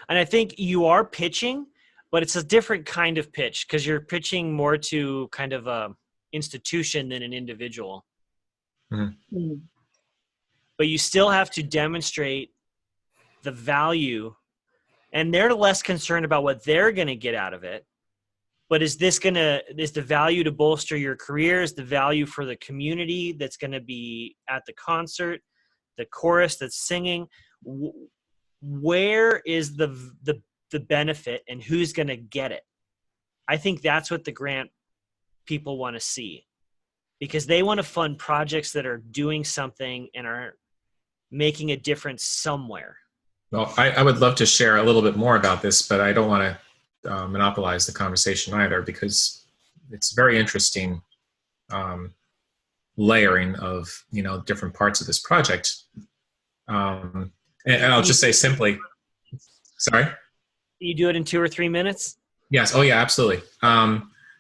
And I think you are pitching, but it's a different kind of pitch because you're pitching more to kind of a institution than an individual. But you still have to demonstrate the value, and they're less concerned about what they're going to get out of it. But is the value to bolster your career? Is the value for the community that's going to be at the concert, the chorus that's singing? Where is the benefit, and who's going to get it? I think that's what the grant people want to see, because they want to fund projects that are doing something and are making a difference somewhere. Well, I would love to share a little bit more about this, but I don't want to monopolize the conversation either, because it's very interesting layering of different parts of this project. And I'll just say simply, sorry? Can you do it in 2 or 3 minutes? Yes. Oh, yeah, absolutely.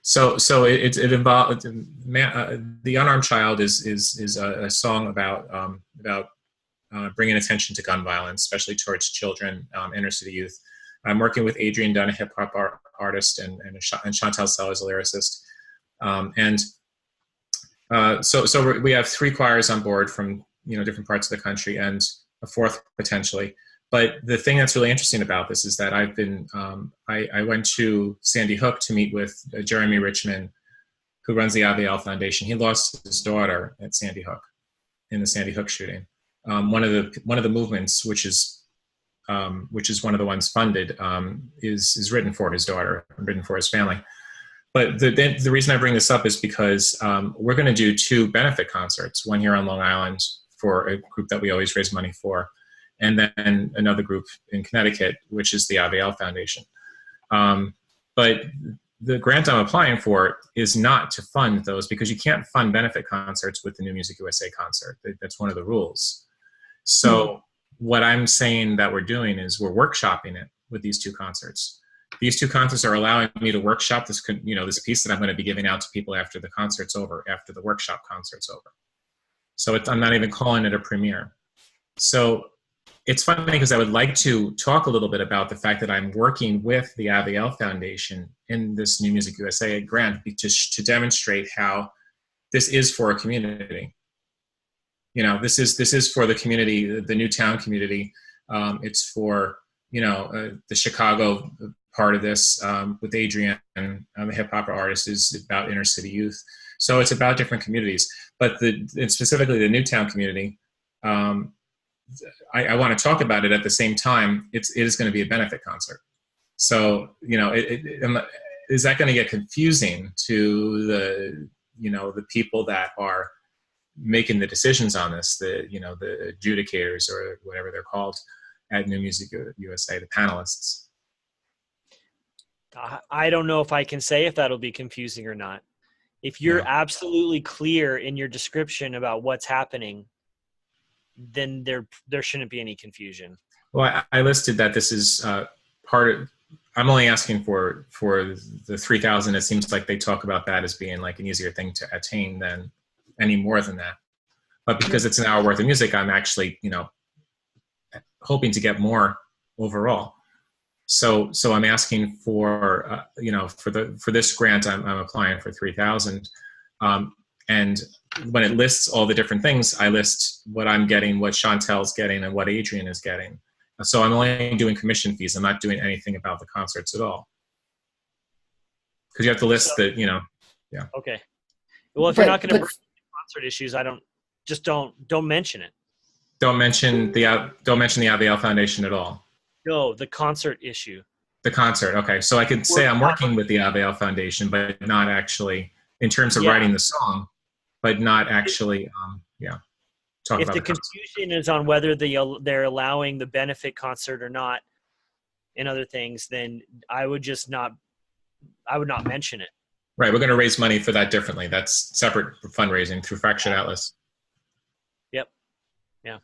So it involves The Unarmed Child is a song about bringing attention to gun violence, especially towards children, inner city youth. I'm working with Adrian Dunn, a hip hop artist, and Chantal Sellers, a lyricist. So we have 3 choirs on board from different parts of the country, and a 4th potentially. But the thing that's really interesting about this is that I went to Sandy Hook to meet with Jeremy Richmond, who runs the Aviel Foundation. He lost his daughter at Sandy Hook in the Sandy Hook shooting. One of the movements, which is one of the ones funded, is written for his daughter, written for his family. But the reason I bring this up is because we're going to do 2 benefit concerts, one here on Long Island for a group that we always raise money for, and then another group in Connecticut, which is the AVL Foundation. But the grant I'm applying for is not to fund those, because you can't fund benefit concerts with the New Music USA concert. That's one of the rules. So what I'm saying that we're doing is we're workshopping it with these 2 concerts. These 2 concerts are allowing me to workshop this, this piece that I'm going to be giving out to people after the concert's over, after the workshop concert's over. So I'm not even calling it a premiere. So it's funny because I would like to talk a little bit about the fact that I'm working with the AVL Foundation in this New Music USA grant to demonstrate how this is for a community. This is for the community, the Newtown community. It's for, the Chicago part of this with Adrian, the hip hop artist, is about inner city youth. So it's about different communities, but specifically the Newtown community. I want to talk about it at the same time. It is going to be a benefit concert. So, is that going to get confusing to the people that are making the decisions on this, the adjudicators or whatever they're called at New Music USA, the panelists? I don't know if I can say if that'll be confusing or not. If you're absolutely clear in your description about what's happening, then there shouldn't be any confusion. Well, I listed that this is part of. I'm only asking for the 3,000. It seems like they talk about that as being like an easier thing to attain than any more than that. But because it's an hour worth of music, I'm actually hoping to get more overall. So I'm asking for for this grant, I'm applying for 3,000, and when it lists all the different things, I list what I'm getting, what Chantel's getting, and what Adrian is getting. So I'm only doing commission fees. I'm not doing anything about the concerts at all, because you have to list Okay. Well, if you're not going to bring concert issues, don't mention it. Don't mention the AVL Foundation at all. No, the concert issue. The concert. Okay, so I could say I'm working with the AVL Foundation, but not actually in terms of writing the song, but not actually. Talk if about the confusion is on whether they're allowing the benefit concert or not, and other things, then I would not mention it. Right, we're going to raise money for that differently. That's separate fundraising through Fractured Atlas. Yep. Yeah.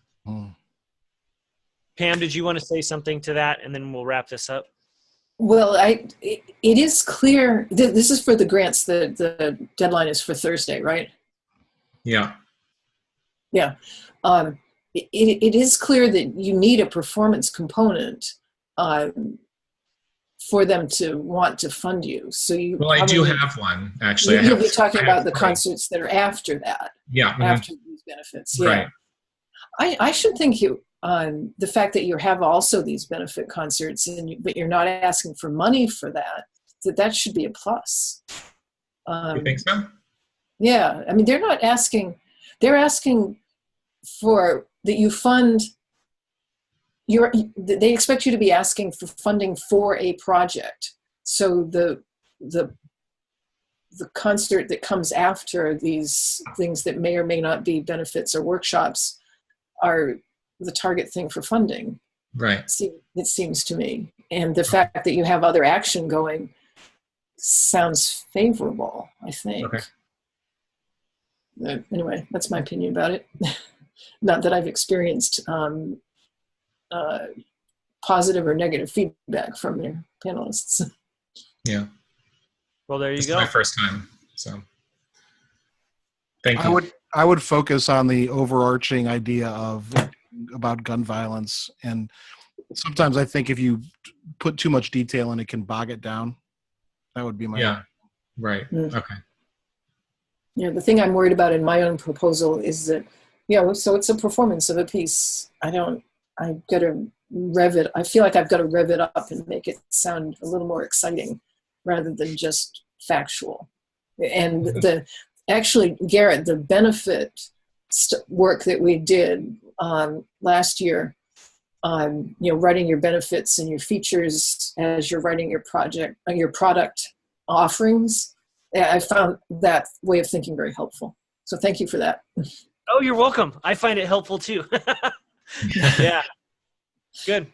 Pam, did you want to say something to that, and then we'll wrap this up? Well, it is clear. This is for the grants. The deadline is for Thursday, right? Yeah. Yeah. It is clear that you need a performance component for them to want to fund you. So I do have one, actually. You'll be talking about the concerts that are after that. Yeah. After these benefits. Yeah. Right. I should think the fact that you have also these benefit concerts, but you're not asking for money for that should be a plus. You think so? Yeah. I mean, they're asking for that you fund they expect you to be asking for funding for a project. So the concert that comes after these things that may or may not be benefits or workshops are the target thing for funding. Right. It seems to me. And the fact that you have other action going sounds favorable, I think. Okay. Anyway, that's my opinion about it. Not that I've experienced positive or negative feedback from their panelists. Yeah. Well, there you This go. is my first time, so thank you. I would focus on the overarching idea about gun violence, and sometimes I think if you put too much detail in, it can bog it down. That would be my Right. Okay. Yeah, the thing I'm worried about in my own proposal is that, so it's a performance of a piece. I gotta rev it. I feel like I've got to rev it up and make it sound a little more exciting rather than just factual. And actually, Garrett, the benefit work that we did last year, writing your benefits and your features as you're writing your product offerings, I found that way of thinking very helpful. So thank you for that. Oh, you're welcome. I find it helpful too. Yeah. Good.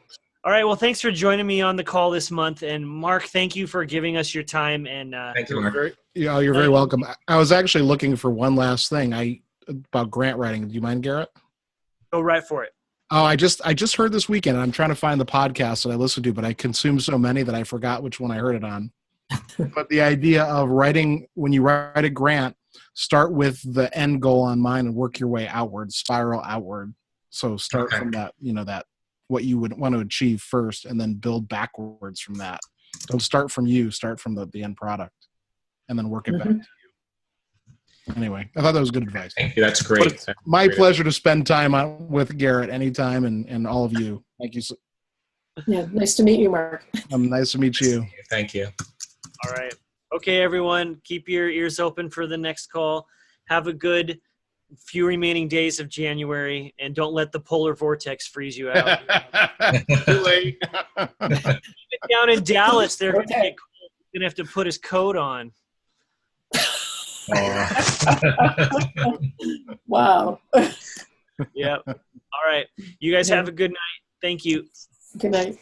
All right. Well, thanks for joining me on the call this month. And Mark, thank you for giving us your time. And Thank you, Mark. Yeah, you're very welcome. I was actually looking for one last thing about grant writing. Do you mind, Garrett? Go right for it. Oh, I just heard this weekend. I'm trying to find the podcast that I listened to, but I consumed so many that I forgot which one I heard it on. But the idea of writing, when you write a grant, start with the end goal on mind and work your way outward, spiral outward. So start from that, that what you would want to achieve first, and then build backwards from that. Don't start from you, start from the end product, and then work it back to you. Anyway, I thought that was good advice. Thank you. That's great. It's my pleasure to spend time with Garrett anytime, and all of you. Thank you. Yeah, nice to meet you, Mark. Nice to meet you. Thank you. All right. Okay, everyone, keep your ears open for the next call. Have a good few remaining days of January, and don't let the polar vortex freeze you out. Too late. Down in Dallas, they're going to get cold. He's going to have to put his coat on. Wow. Yep. All right. You guys have a good night. Thank you. Good night.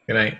Good night.